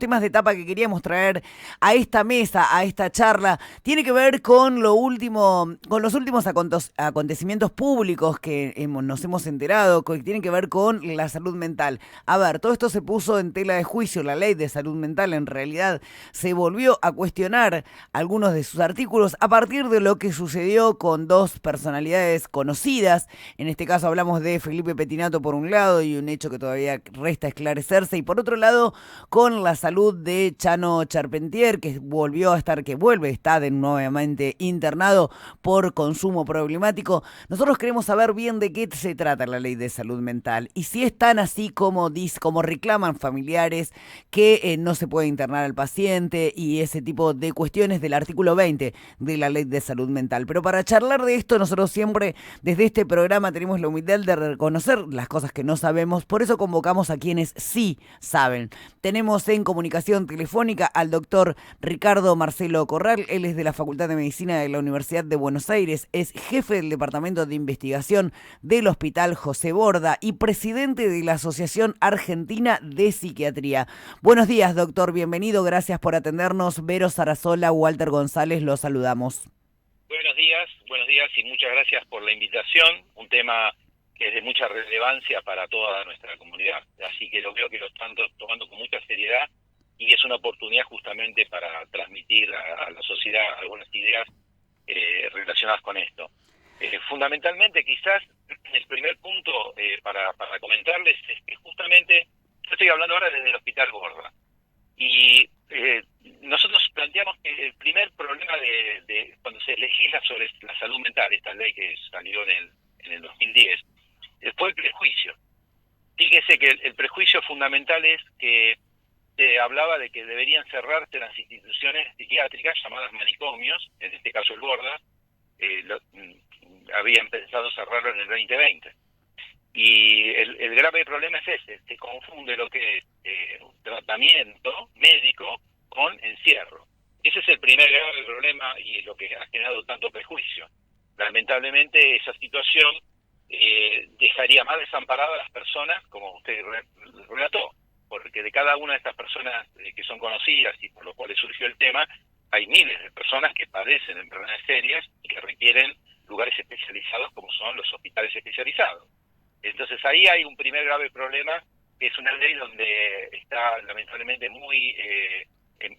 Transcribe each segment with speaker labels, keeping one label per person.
Speaker 1: temas de etapa que queríamos traer a esta mesa, a esta charla, tiene que ver con lo último, con los últimos acontecimientos públicos que nos hemos enterado, que tienen que ver con la salud mental. A ver, todo esto se puso en tela de juicio, la ley de salud mental en realidad se volvió a cuestionar algunos de sus artículos a partir de lo que sucedió con dos personalidades conocidas. En este caso hablamos de Felipe Pettinato por un lado y un hecho que todavía resta esclarecerse, y por otro lado con la salud de Chano Charpentier, que volvió a estar, que vuelve, está de nuevamente internado por consumo problemático. Nosotros queremos saber bien de qué se trata la ley de salud mental y si es tan así como reclaman familiares, que no se puede internar al paciente y ese tipo de cuestiones del artículo 20 de la ley de salud mental. Pero para charlar de esto, nosotros siempre desde este programa tenemos la humildad de reconocer las cosas que no sabemos, por eso convocamos a quienes sí saben. Tenemos en comunicación telefónica al doctor Ricardo Marcelo Corral. Él es de la Facultad de Medicina de la Universidad de Buenos Aires, es jefe del Departamento de Investigación del Hospital José Borda y presidente de la Asociación Argentina de Psiquiatría. Buenos días, doctor, bienvenido, gracias por atendernos. Vero Sarasola, Walter González, los saludamos.
Speaker 2: Buenos días y muchas gracias por la invitación, un tema que es de mucha relevancia para toda nuestra comunidad, así que lo veo que lo están tomando con mucha seriedad y es una oportunidad justamente para transmitir a la sociedad algunas ideas relacionadas con esto. Fundamentalmente, quizás el primer punto para comentarles es que justamente yo estoy hablando ahora desde el Hospital Borda y nosotros planteamos que el primer problema de cuando se legisla sobre la salud mental, esta ley que salió en el 2010, fue el prejuicio. Fíjese que el prejuicio fundamental es que se hablaba de que deberían cerrarse las instituciones psiquiátricas llamadas manicomios, en este caso el Borda, habían pensado cerrarlo en el 2020. Y el grave problema es ese, se confunde lo que es tratamiento médico con encierro. Ese es el primer grave problema y lo que ha generado tanto prejuicio. Lamentablemente esa situación dejaría más desamparadas a las personas, como usted relató, porque de cada una de estas personas que son conocidas y por lo cual surgió el tema, hay miles de personas que padecen enfermedades serias y que requieren lugares especializados como son los hospitales especializados. Entonces ahí hay un primer grave problema, que es una ley donde está lamentablemente muy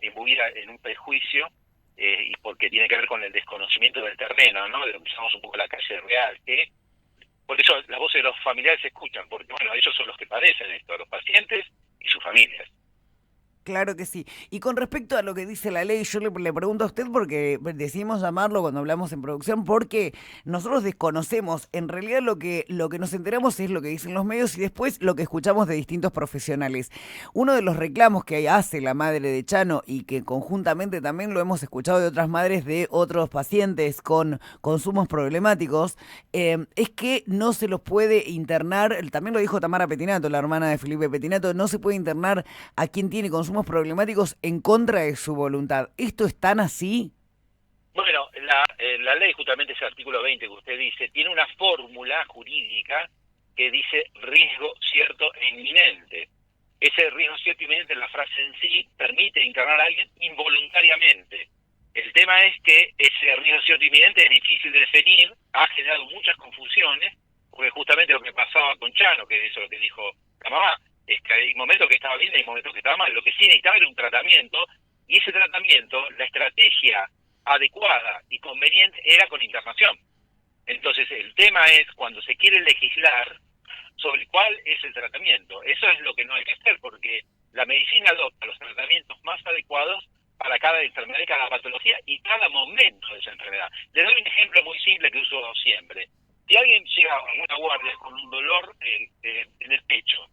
Speaker 2: imbuida en un prejuicio y porque tiene que ver con el desconocimiento del terreno, ¿no? De lo que llamamos un poco la calle real, que por eso las voces de los familiares se escuchan, porque bueno, ellos son los que padecen esto, los pacientes y sus familias.
Speaker 1: Claro que sí. Y con respecto a lo que dice la ley, yo le pregunto a usted porque decidimos llamarlo cuando hablamos en producción, porque nosotros desconocemos, en realidad lo que nos enteramos es lo que dicen los medios y después lo que escuchamos de distintos profesionales. Uno de los reclamos que hace la madre de Chano y que conjuntamente también lo hemos escuchado de otras madres de otros pacientes con consumos problemáticos, es que no se los puede internar, también lo dijo Tamara Pettinato, la hermana de Felipe Pettinato, no se puede internar a quien tiene consumos problemáticos en contra de su voluntad. ¿Esto es tan así?
Speaker 2: Bueno, la ley, justamente ese artículo 20 que usted dice, tiene una fórmula jurídica que dice riesgo cierto e inminente. Ese riesgo cierto e inminente, la frase en sí, permite internar a alguien involuntariamente. El tema es que ese riesgo cierto e inminente es difícil de definir, ha generado muchas confusiones, porque justamente lo que pasaba con Chano, que eso es lo que dijo la mamá, es que hay momentos que estaba bien y hay momentos que estaba mal. Lo que sí necesitaba era un tratamiento, y ese tratamiento, la estrategia adecuada y conveniente era con internación. Entonces el tema es cuando se quiere legislar sobre cuál es el tratamiento. Eso es lo que no hay que hacer, porque la medicina adopta los tratamientos más adecuados para cada enfermedad y cada patología y cada momento de esa enfermedad. Les doy un ejemplo muy simple que uso siempre. Si alguien llega a una guardia con un dolor en el pecho,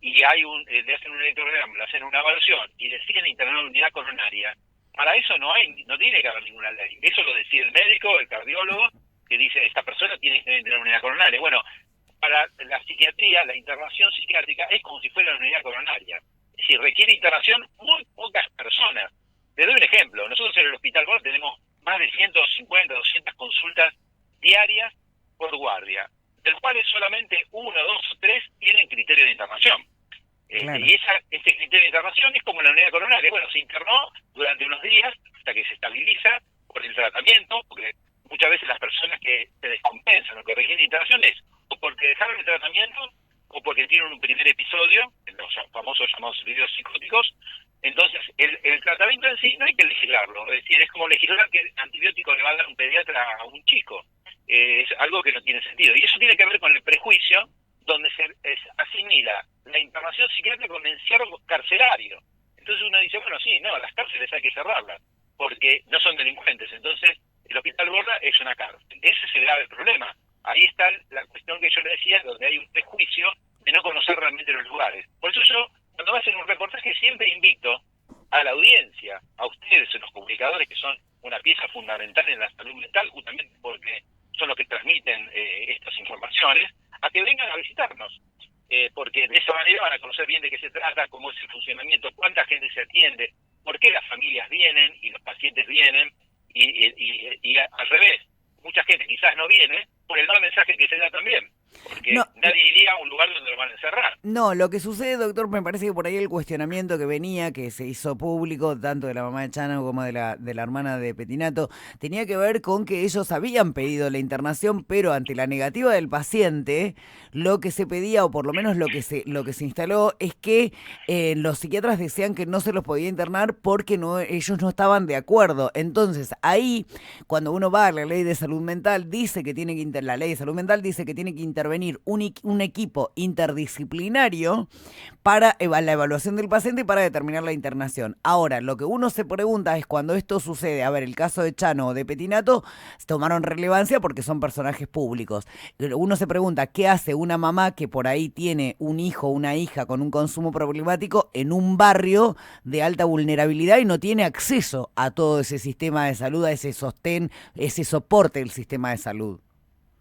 Speaker 2: y hay le hacen un electrocardiograma, le hacen una evaluación y deciden internar una unidad coronaria, para eso no tiene que haber ninguna ley. Eso lo decide el médico, el cardiólogo, que dice esta persona tiene que tener una unidad coronaria. Bueno, para la psiquiatría, la internación psiquiátrica es como si fuera una unidad coronaria. Es decir, requiere internación muy pocas personas. Les doy un ejemplo. Nosotros en el Hospital Borda tenemos más de 150, 200 consultas diarias por guardia, del cuales solamente 1, 2 o 3 tienen criterio de internación.
Speaker 1: Claro.
Speaker 2: Y ese criterio de internación es como la unidad coronaria. Bueno, se internó durante unos días hasta que se estabiliza por el tratamiento, porque muchas veces las personas que se descompensan o que requieren internación es o porque dejaron el tratamiento o porque tienen un primer episodio, los famosos llamados episodios psicóticos. Entonces, el tratamiento en sí no hay que legislarlo, es decir, es como legislar que el antibiótico le va a dar un pediatra a un chico. Es algo que no tiene sentido. Y eso tiene que ver con el prejuicio, donde se asimila la internación psiquiátrica con encierro carcelario. Entonces uno dice, bueno, sí, no, las cárceles hay que cerrarlas, porque no son delincuentes. Entonces, el Hospital Borda es una cárcel. Ese es el grave problema. Ahí está la cuestión que yo le decía, donde hay un prejuicio de no conocer realmente los lugares. Por eso yo, cuando me hacen un reportaje, siempre invito a la audiencia, a ustedes, los comunicadores, que son una pieza fundamental en la salud mental, justamente porque son los que transmiten estas informaciones, a que vengan a visitarnos. Porque de esa manera van a conocer bien de qué se trata, cómo es el funcionamiento, cuánta gente se atiende, por qué las familias vienen y los pacientes vienen, y al revés, mucha gente quizás no viene por el mal mensaje que se da también, porque
Speaker 1: No,
Speaker 2: nadie iría a un lugar donde lo van a encerrar.
Speaker 1: no, lo que sucede, doctor, me parece que por ahí el cuestionamiento que venía, que se hizo público, tanto de la mamá de Chano como de la hermana de Petinato, tenía que ver con que ellos habían pedido la internación, pero ante la negativa del paciente, lo que se pedía, o por lo menos lo que se instaló, es que los psiquiatras decían que no se los podía internar porque no, ellos no estaban de acuerdo. Entonces, ahí, cuando uno va a la ley de salud mental, dice que tiene que la ley de salud mental dice que tiene que intervenir un equipo interdisciplinario para la evaluación del paciente y para determinar la internación. Ahora, lo que uno se pregunta es cuando esto sucede, a ver, el caso de Chano o de Petinato tomaron relevancia porque son personajes públicos. Uno se pregunta, ¿qué hace una mamá que por ahí tiene un hijo o una hija con un consumo problemático en un barrio de alta vulnerabilidad y no tiene acceso a todo ese sistema de salud, a ese sostén, ese soporte del sistema de salud?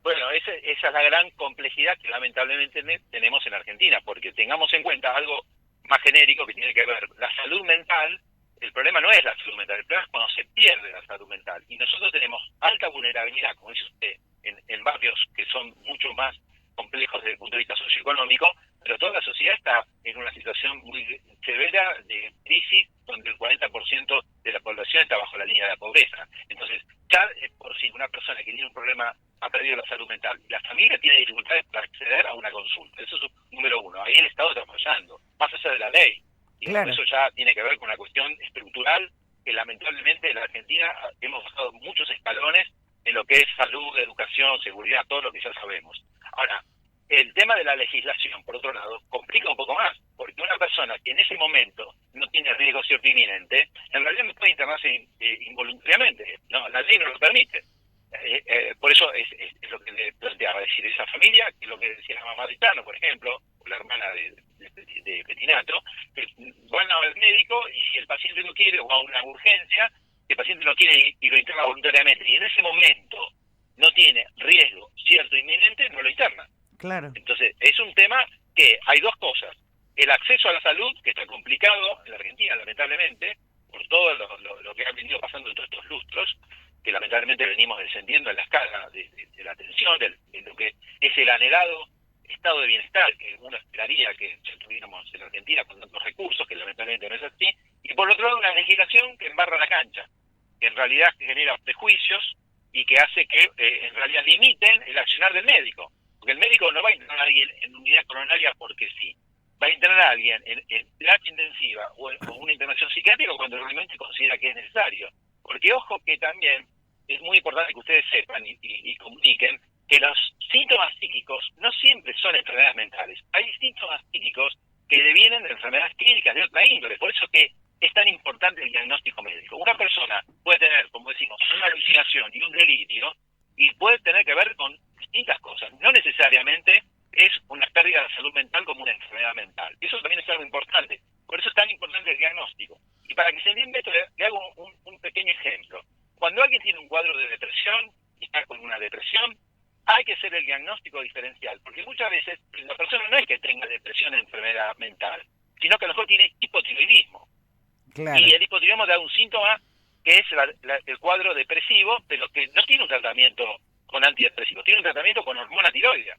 Speaker 2: Bueno, esa es la gran complejidad que lamentablemente tenemos en Argentina, porque tengamos en cuenta algo más genérico que tiene que ver la salud mental. El problema no es la salud mental, el problema es cuando se pierde la salud mental. Y nosotros tenemos alta vulnerabilidad, como dice usted, en barrios que son mucho más complejos desde el punto de vista socioeconómico, pero toda la sociedad está en una situación muy severa de crisis, donde el 40% de la población está bajo la línea de la pobreza. Entonces, ya por si una persona que tiene un problema ha perdido la salud mental y la familia tiene dificultades para acceder a una consulta, eso es número uno. Ahí el Estado está fallando, más allá de la ley. Digamos,
Speaker 1: Claro.
Speaker 2: eso ya tiene que ver con una cuestión estructural que lamentablemente en la Argentina hemos bajado muchos escalones en lo que es salud, educación, seguridad, todo lo que ya sabemos. Ahora, el tema de la legislación, por otro lado, complica un poco más, porque una persona que en ese momento no tiene riesgo cierto inminente, en realidad no puede internarse involuntariamente. No, la ley no lo permite. Por eso es lo que le planteaba, es decir, esa familia, que es lo que decía la mamá de Tano, por ejemplo, o la hermana de Petinato, que van al médico y si el paciente no quiere, o a una urgencia, el paciente no quiere y lo interna voluntariamente, y en ese momento no tiene riesgo cierto inminente, no lo interna.
Speaker 1: Claro.
Speaker 2: Entonces, es un tema que hay dos cosas. El acceso a la salud, que está complicado en la Argentina, lamentablemente, por todo lo que ha venido pasando en todos estos lustros, que lamentablemente venimos descendiendo en la escala de la atención, de lo que es el anhelado estado de bienestar que uno esperaría que ya tuviéramos en la Argentina con tantos recursos, que lamentablemente no es así, y por otro lado una legislación que embarra la cancha, que en realidad genera prejuicios y que hace que en realidad limiten el accionar del médico. Porque el médico no va a internar a alguien en unidad coronaria porque sí. Va a internar a alguien en terapia intensiva o una internación psiquiátrica cuando realmente considera que es necesario. Porque ojo que también es muy importante que ustedes sepan y comuniquen que los síntomas psíquicos no siempre son enfermedades mentales. Hay síntomas psíquicos que devienen de enfermedades clínicas de otra índole. Por eso que es tan importante el diagnóstico médico. Una persona puede tener, como decimos, una alucinación y un delirio y puede tener que ver con distintas cosas. No necesariamente es una pérdida de salud mental como una enfermedad mental. Eso también es algo importante. Por eso es tan importante el diagnóstico. Y para que se entienda esto, le hago un pequeño ejemplo. Cuando alguien tiene un cuadro de depresión y está con una depresión, hay que hacer el diagnóstico diferencial, porque muchas veces la persona no es que tenga depresión o enfermedad mental, sino que a lo mejor tiene hipotiroidismo.
Speaker 1: Claro.
Speaker 2: Y el hipotiroidismo da un síntoma que es el cuadro depresivo, pero que no tiene un tratamiento con antidepresivos, tiene un tratamiento con hormona tiroidea.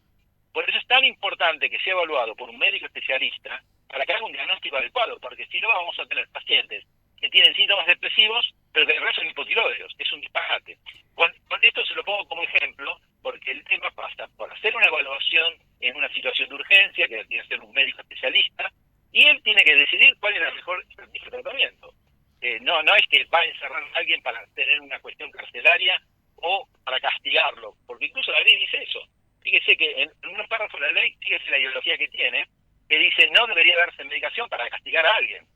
Speaker 2: Por eso es tan importante que sea evaluado por un médico especialista para que haga un diagnóstico adecuado, porque si no vamos a tener pacientes que tienen síntomas depresivos, pero que de verdad son hipotiroideos. Es un disparate. Con esto se lo pongo como ejemplo, porque el tema pasa por hacer una evaluación en una situación de urgencia, que tiene que ser un médico especialista, y él tiene que decidir cuál es la mejor estrategia de tratamiento. No es que va a encerrar a alguien para tener una cuestión carcelaria o para castigarlo, porque incluso la ley dice eso. Fíjese que en unos párrafos de la ley, fíjese la ideología que tiene, que dice no debería darse medicación para castigar a alguien.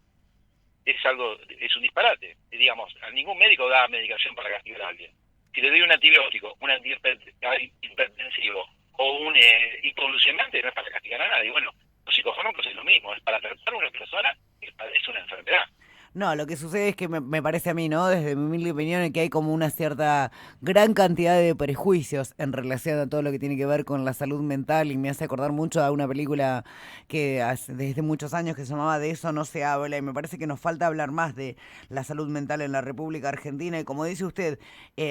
Speaker 2: Es un disparate. Digamos, a ningún médico da medicación para castigar a alguien. Si le doy un antibiótico, un antihipertensivo o un hipoglucemiante, no es para castigar a nadie. Bueno, los psicofármacos es lo mismo, es para tratar a una persona que padece una enfermedad.
Speaker 1: No, lo que sucede es que me parece a mí, ¿no? Desde mi humilde opinión, que hay como una cierta gran cantidad de prejuicios en relación a todo lo que tiene que ver con la salud mental y me hace acordar mucho a una película que hace desde muchos años que se llamaba De eso no se habla y me parece que nos falta hablar más de la salud mental en la República Argentina y como dice usted,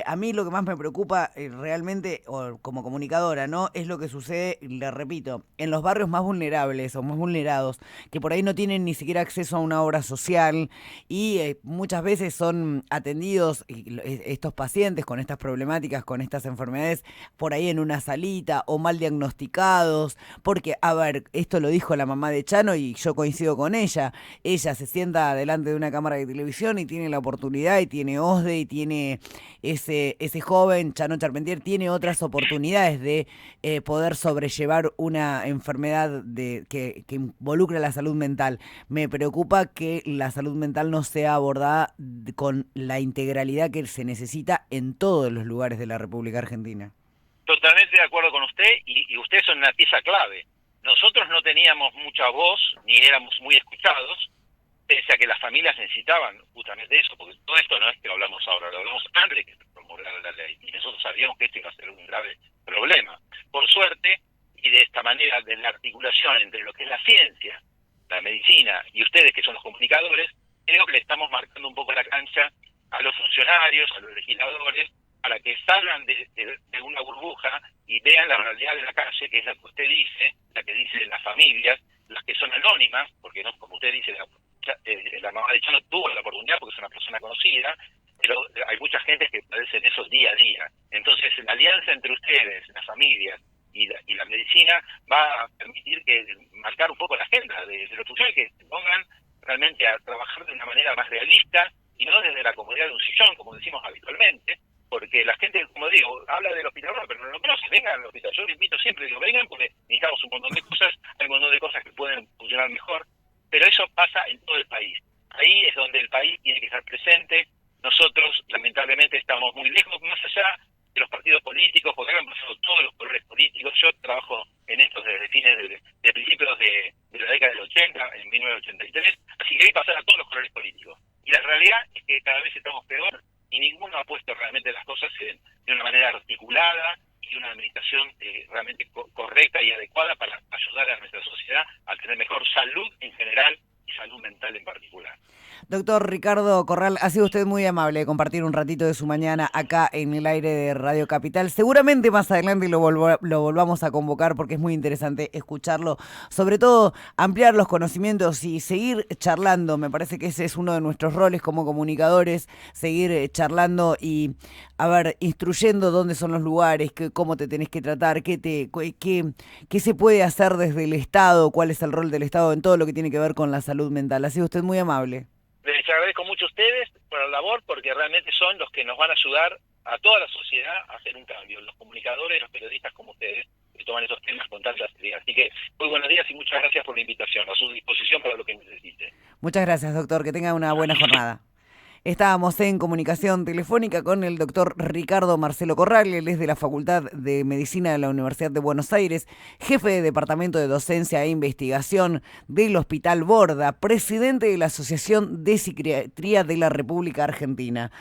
Speaker 1: a mí lo que más me preocupa realmente, o como comunicadora, ¿no? Es lo que sucede, le repito, en los barrios más vulnerables o más vulnerados, que por ahí no tienen ni siquiera acceso a una obra social y muchas veces son atendidos estos pacientes con estas problemáticas, con estas enfermedades, por ahí en una salita o mal diagnosticados, porque, a ver, esto lo dijo la mamá de Chano y yo coincido con ella se sienta delante de una cámara de televisión y tiene la oportunidad y tiene OSDE y tiene ese joven, Chano Charpentier, tiene otras oportunidades de poder sobrellevar una enfermedad que involucra la salud mental. Me preocupa que la salud mental no sea abordada con la integralidad que se necesita en todos los lugares de la República Argentina.
Speaker 2: Totalmente de acuerdo con usted y usted es una pieza clave. Nosotros no teníamos mucha voz ni éramos muy escuchados, pese a que las familias necesitaban justamente eso, porque todo esto no es que lo hablamos ahora, lo hablamos antes de que se promulgara la ley y nosotros sabíamos que esto iba a ser un grave problema. Por suerte, y de esta manera, de la articulación entre lo que es la ciencia, la medicina y ustedes que son los comunicadores, creo que le estamos marcando un poco la cancha a los funcionarios, a los legisladores, para que salgan de una burbuja y vean la realidad de la calle, que es la que usted dice, la que dicen las familias, las que son anónimas, porque no, como usted dice, la mamá de Chano tuvo la oportunidad porque es una persona conocida, pero hay mucha gente que padecen eso día a día. Entonces, la alianza entre ustedes, las familias y la medicina va a permitir que marcar un poco la agenda de los funcionarios que se pongan realmente a trabajar de una manera más realista y no desde la comodidad de un sillón, como decimos habitualmente, porque la gente, como digo, habla del hospital, pero no lo conoce, vengan al hospital. Yo les invito siempre, digo, vengan porque necesitamos un montón de cosas, hay un montón de cosas que pueden funcionar mejor, pero eso pasa en todo el país. Ahí es donde el país tiene que estar presente. Nosotros, lamentablemente, estamos muy lejos, más allá de los partidos políticos, porque han pasado todos los colores políticos. Yo trabajo en esto desde fines de principios de la década del 80, en 1983, así que vi pasar a todos los colores políticos. Y la realidad es que cada vez estamos peor y ninguno ha puesto realmente las cosas de una manera articulada y una administración realmente correcta y adecuada para ayudar a nuestra sociedad a tener mejor salud en general y salud mental en particular.
Speaker 1: Doctor Ricardo Corral, ha sido usted muy amable de compartir un ratito de su mañana acá en el aire de Radio Capital. Seguramente más adelante lo volvamos a convocar porque es muy interesante escucharlo. Sobre todo, ampliar los conocimientos y seguir charlando. Me parece que ese es uno de nuestros roles como comunicadores, seguir charlando y, a ver, instruyendo dónde son los lugares, cómo te tenés que tratar, qué se puede hacer desde el Estado, cuál es el rol del Estado en todo lo que tiene que ver con la salud mental. Ha sido usted muy amable.
Speaker 2: Les agradezco mucho a ustedes por la labor, porque realmente son los que nos van a ayudar a toda la sociedad a hacer un cambio. Los comunicadores, los periodistas como ustedes, que toman esos temas con tanta seriedad. Así que muy buenos días y muchas gracias por la invitación. A su disposición para lo que necesite.
Speaker 1: Muchas gracias, doctor. Que tenga una buena jornada. Estábamos en comunicación telefónica con el doctor Ricardo Marcelo Corral, él es de la Facultad de Medicina de la Universidad de Buenos Aires, jefe de Departamento de Docencia e Investigación del Hospital Borda, presidente de la Asociación de Psiquiatría de la República Argentina.